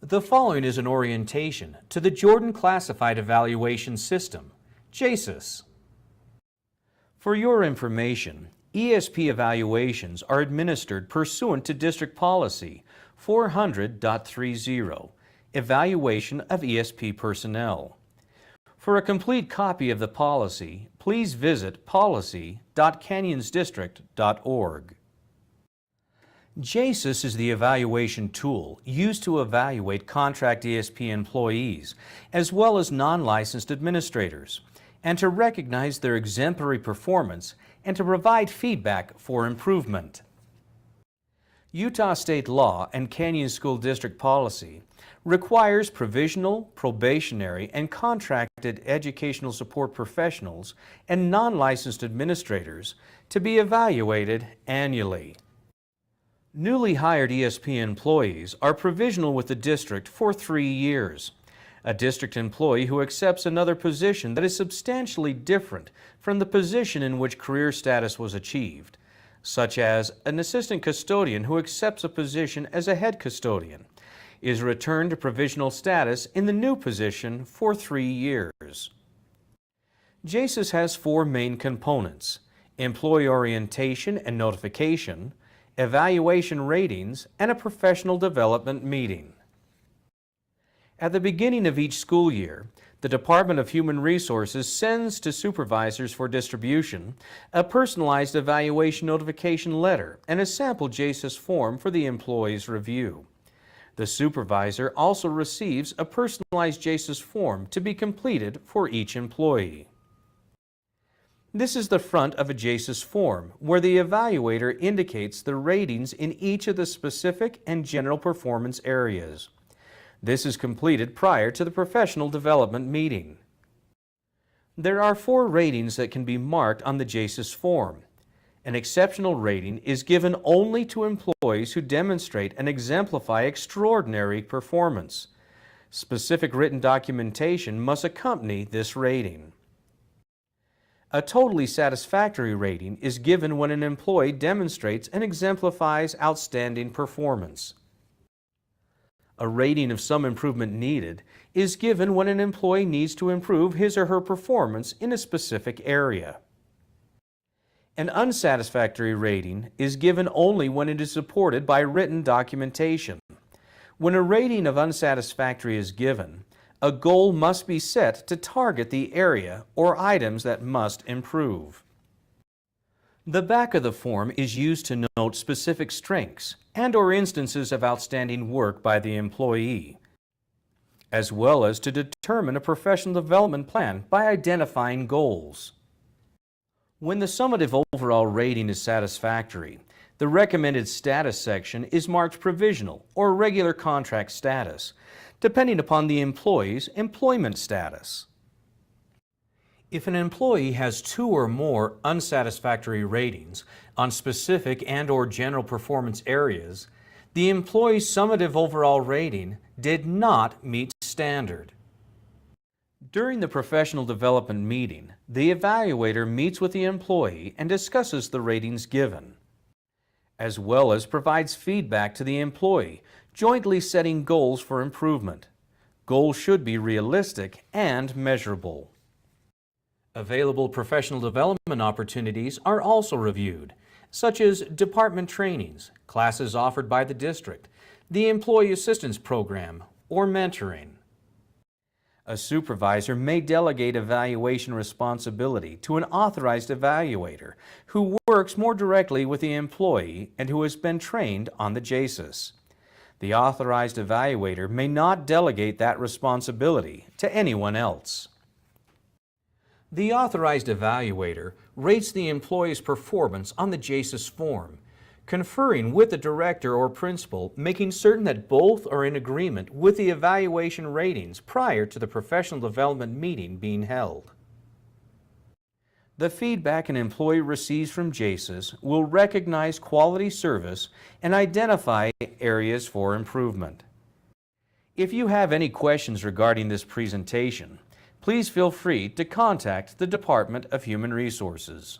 The following is an orientation to the Jordan Classified Evaluation System, JCES. For your information, ESP evaluations are administered pursuant to District Policy 400.30, Evaluation of ESP Personnel. For a complete copy of the policy, please visit policy.canyonsdistrict.org. JCES is the evaluation tool used to evaluate contract ESP employees as well as non-licensed administrators, and to recognize their exemplary performance and to provide feedback for improvement. Utah State law and Canyon School District policy requires provisional, probationary, and contracted educational support professionals and non-licensed administrators to be evaluated annually. Newly hired ESP employees are provisional with the district for 3 years. A district employee who accepts another position that is substantially different from the position in which career status was achieved, such as an assistant custodian who accepts a position as a head custodian, is returned to provisional status in the new position for 3 years. JCES has 4 main components: employee orientation and notification, evaluation ratings, and a professional development meeting. At the beginning of each school year, the Department of Human Resources sends to supervisors for distribution a personalized evaluation notification letter and a sample JCES form for the employee's review. The supervisor also receives a personalized JCES form to be completed for each employee. This is the front of a JCES form, where the evaluator indicates the ratings in each of the specific and general performance areas. This is completed prior to the professional development meeting. There are 4 ratings that can be marked on the JCES form. An exceptional rating is given only to employees who demonstrate and exemplify extraordinary performance. Specific written documentation must accompany this rating. A totally satisfactory rating is given when an employee demonstrates and exemplifies outstanding performance. A rating of some improvement needed is given when an employee needs to improve his or her performance in a specific area. An unsatisfactory rating is given only when it is supported by written documentation. When a rating of unsatisfactory is given, a goal must be set to target the area or items that must improve. The back of the form is used to note specific strengths and/or instances of outstanding work by the employee, as well as to determine a professional development plan by identifying goals. When the summative overall rating is satisfactory, the recommended status section is marked provisional or regular contract status, depending upon the employee's employment status. If an employee has 2 or more unsatisfactory ratings on specific and/or general performance areas, the employee's summative overall rating did not meet standard. During the professional development meeting, the evaluator meets with the employee and discusses the ratings given, as well as provides feedback to the employee, jointly setting goals for improvement. Goals should be realistic and measurable. Available professional development opportunities are also reviewed, such as department trainings, classes offered by the district, the Employee Assistance Program, or mentoring. A supervisor may delegate evaluation responsibility to an authorized evaluator who works more directly with the employee and who has been trained on the JCES. The authorized evaluator may not delegate that responsibility to anyone else. The authorized evaluator rates the employee's performance on the JCES form, conferring with the director or principal, making certain that both are in agreement with the evaluation ratings prior to the professional development meeting being held. The feedback an employee receives from JCES will recognize quality service and identify areas for improvement. If you have any questions regarding this presentation, please feel free to contact the Department of Human Resources.